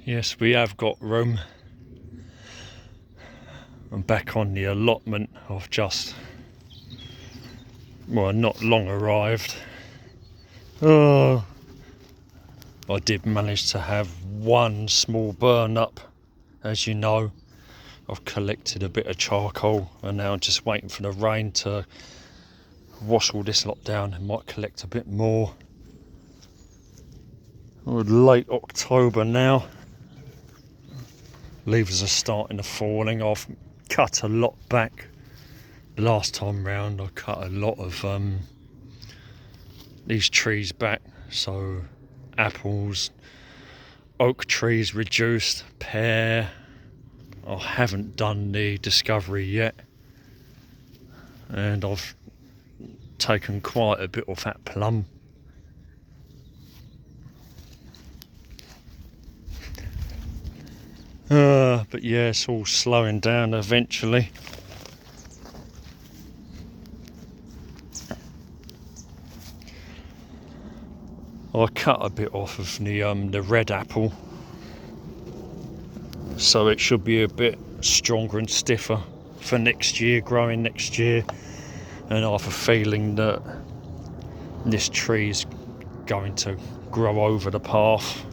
Yes, we have got room. I'm back on the allotment. I've just, not long arrived. Oh, I did manage to have one small burn up. As you know, I've collected a bit of charcoal and now I'm just waiting for the rain to wash all this lot down. I might collect a bit more. We're late October now. Leaves are starting to falling. I've cut a lot back. Last time round I cut a lot of these trees back, so apples, oak trees reduced, pear. I haven't done the discovery yet, and I've taken quite a bit off that plum. But yeah, it's all slowing down eventually. I cut a bit off of the red apple, so it should be a bit stronger and stiffer for next year, growing next year. And I have a feeling that this tree's going to grow over the path.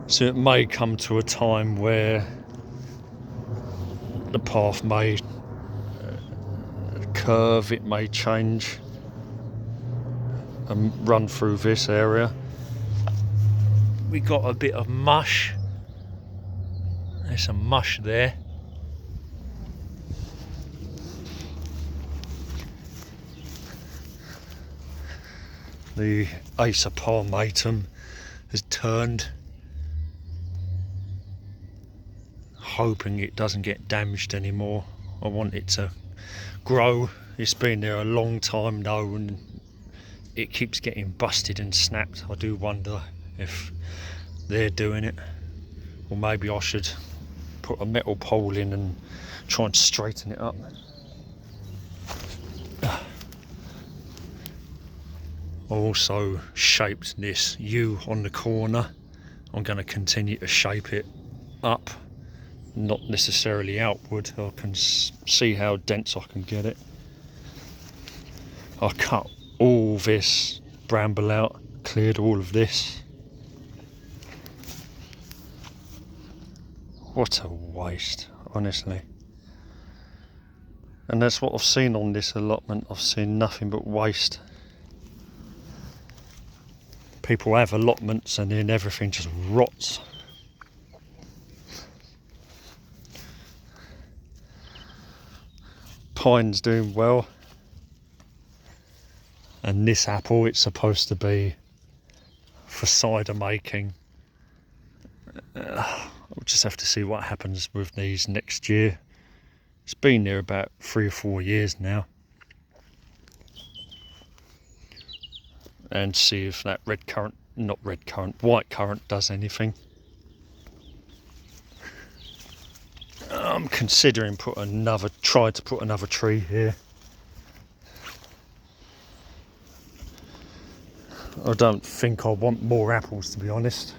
So it may come to a time where the path may curve, it may change and run through this area. We got a bit of mush. There's some mush there. The Acer palmatum has turned. Hoping it doesn't get damaged anymore. I want it to grow. It's been there a long time though, and it keeps getting busted and snapped. I do wonder if they're doing it, or maybe I should put a metal pole in and try and straighten it up. I also shaped this U on the corner. I'm going to continue to shape it up, not necessarily outward. I can see how dense I can get it. I cut all this bramble out, cleared all of this. What a waste, honestly. And that's what I've seen on this allotment. I've seen nothing but waste. People have allotments and then everything just rots. Pine's doing well, and this apple, it's supposed to be for cider making. We'll just have to see what happens with these next year. It's been there about 3 or 4 years now, and see if that white currant does anything. I'm considering try to put another tree here. I don't think I want more apples, to be honest.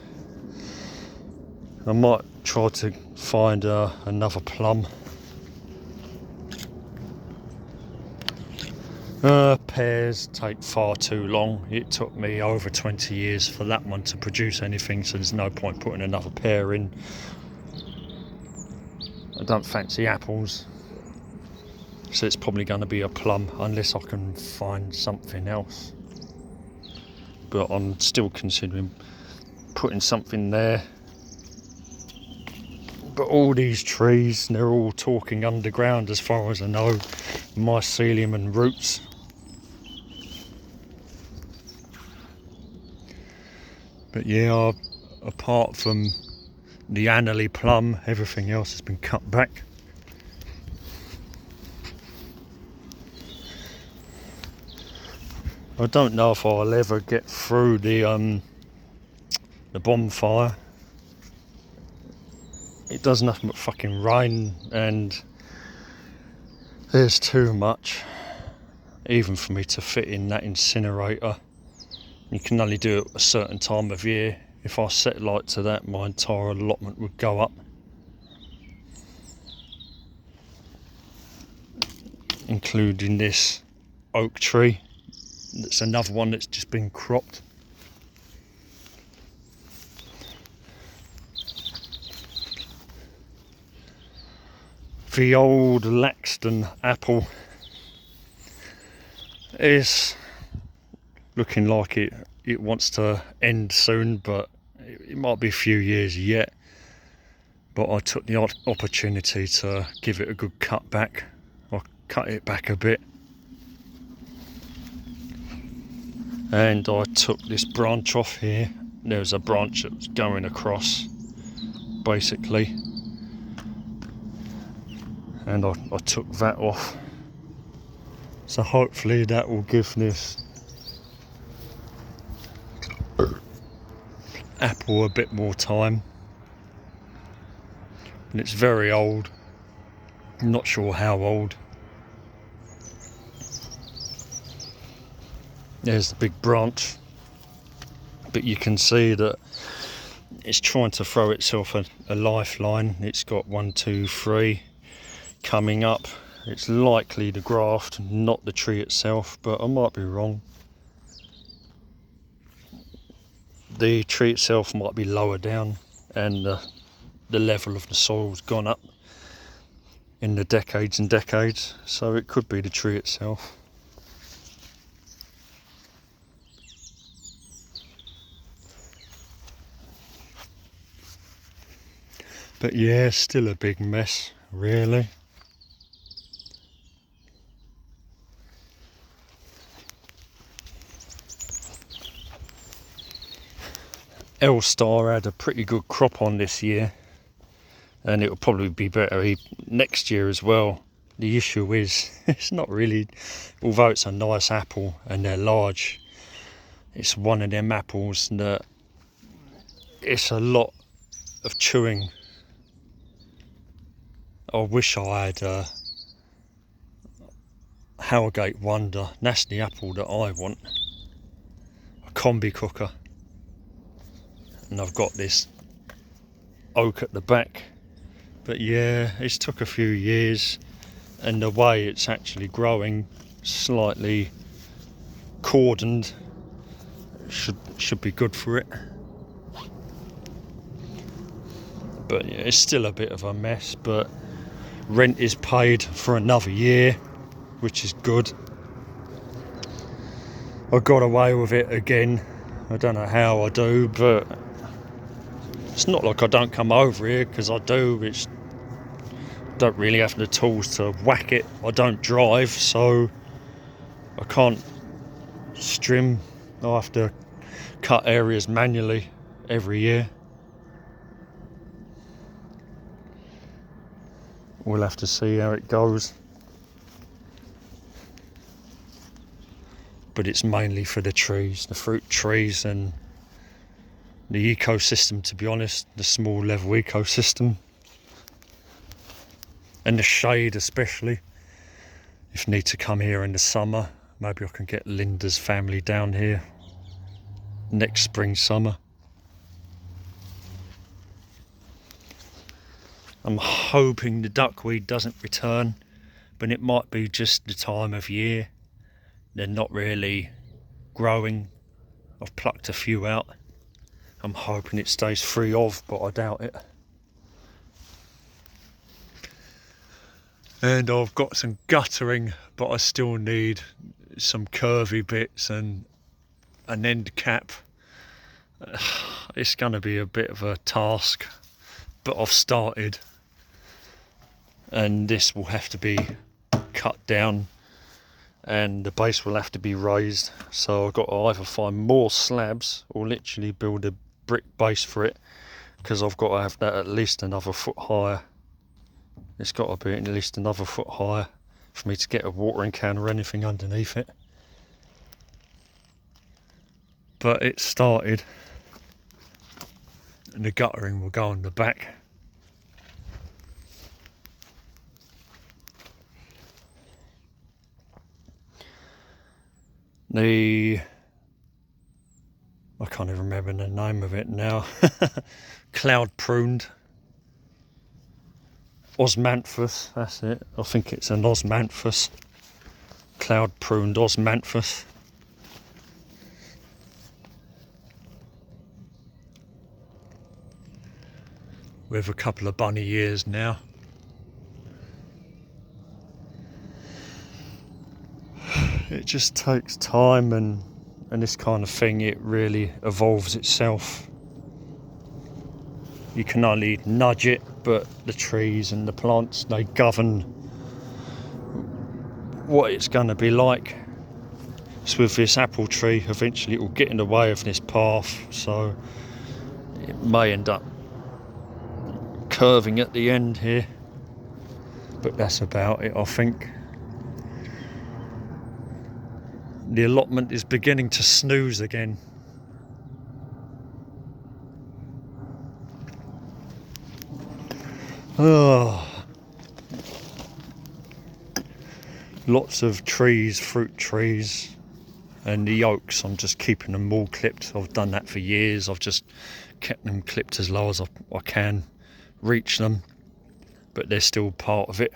I might try to find another plum. Pears take far too long. It took me over 20 years for that one to produce anything, so there's no point putting another pear in. I don't fancy apples, so it's probably going to be a plum unless I can find something else. But I'm still considering putting something there. But all these trees, they're all talking underground as far as I know. Mycelium and roots. But yeah, apart from the annually plum, everything else has been cut back. I don't know if I'll ever get through the bonfire. It does nothing but fucking rain, and there's too much, even for me to fit in that incinerator. You can only do it a certain time of year. If I set light to that, my entire allotment would go up, including this oak tree. That's another one that's just been cropped. The old Laxton apple is looking like it wants to end soon, but it might be a few years yet. But I took the opportunity to give it a good cut back. I cut it back a bit, and I took this branch off here. There was a branch that was going across basically, and I took that off. So hopefully that will give this apple a bit more time. And it's very old, I'm not sure how old. There's the big branch, but you can see that it's trying to throw itself a lifeline. It's got 1, 2, 3 coming up. It's likely the graft, not the tree itself, but I might be wrong. The tree itself might be lower down, and the level of the soil's gone up in the decades and decades, so it could be the tree itself. But yeah, still a big mess, really. L-Star had a pretty good crop on this year, and it will probably be better next year as well. The issue is, it's not really, although it's a nice apple and they're large, it's one of them apples that it's a lot of chewing. I wish I had a Howgate Wonder. That's the apple that I want. A combi cooker. And I've got this oak at the back. But yeah, it's took a few years, and the way it's actually growing, slightly cordoned, should be good for it. But yeah, it's still a bit of a mess, but rent is paid for another year, which is good. I got away with it again. I don't know how I do, but it's not like I don't come over here, because I do. It's don't really have the tools to whack it. I don't drive, so I can't strim. I have to cut areas manually every year. We'll have to see how it goes. But it's mainly for the trees, the fruit trees, and the ecosystem, to be honest, the small level ecosystem. And the shade especially. If need to come here in the summer, maybe I can get Linda's family down here next spring, summer. I'm hoping the duckweed doesn't return, but it might be just the time of year. They're not really growing. I've plucked a few out. I'm hoping it stays free of, but I doubt it. And I've got some guttering, but I still need some curvy bits and an end cap. It's going to be a bit of a task, but I've started. And this will have to be cut down, and the base will have to be raised. So I've got to either find more slabs or literally build a brick base for it, because I've got to have that at least another foot higher. It's got to be at least another foot higher for me to get a watering can or anything underneath it. But it started, and the guttering will go on the back. The I can't even remember the name of it now. Cloud pruned. Osmanthus, that's it. I think it's an osmanthus. Cloud pruned osmanthus. With a couple of bunny ears now. It just takes time, and this kind of thing, it really evolves itself. You can only nudge it, but the trees and the plants, they govern what it's going to be like. So with this apple tree, eventually it will get in the way of this path, so it may end up curving at the end here, but that's about it, I think. The allotment is beginning to snooze again. Oh, lots of trees, fruit trees, and the oaks, I'm just keeping them all clipped. I've done that for years. I've just kept them clipped as low as I can reach them, but they're still part of it.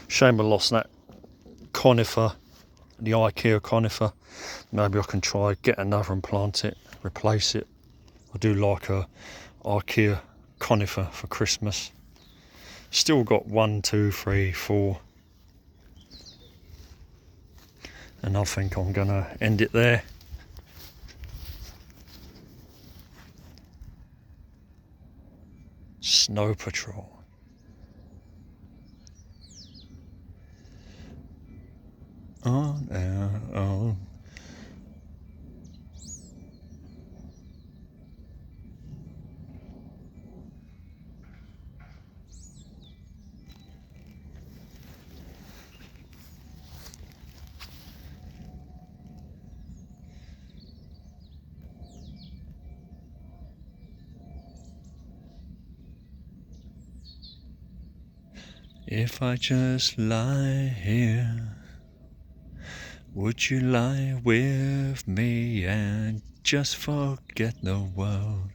Shame I lost that conifer, the IKEA conifer. Maybe I can try get another and plant it, replace it. I do like a IKEA conifer for Christmas. Still got 1, 2, 3, 4, and I think I'm gonna end it there. Snow Patrol. On our own. If I just lie here, would you lie with me and just forget the world?